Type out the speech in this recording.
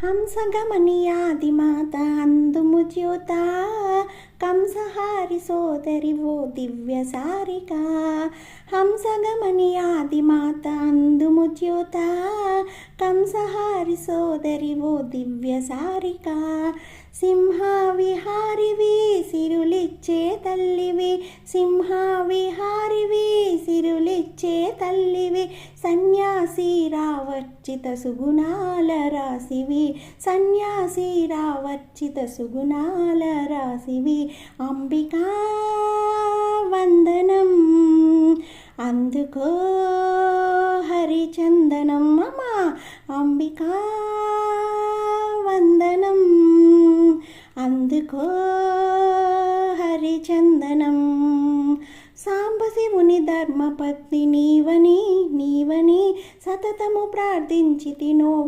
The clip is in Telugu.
హంసగమనియాదిమాత అందుము జ్యోత కంసహారి సోదరి ఓ దివ్య సారిక. హంసగమనియాదిమాత అందుము జ్యోత కంసహారి సోదరి ఓ దివ్య సారిక. సింహవిహారివి సిరులిచ్చే తల్లివి, సింహవిహారివి సిరులిచ్చే తల్లివి, సన్యాసి రావర్చిత సుగుణాల రాశివి, సన్యాసి రావర్చిత సుగుణాల రాశివి. అంబికా వందనం అందుకో హరిచందనం. అమ్మా అంబికా వందనం అందుకో హరిచందనం. సాంబశివుని ధర్మపత్ని నీవని సతతము ప్రార్థించితినో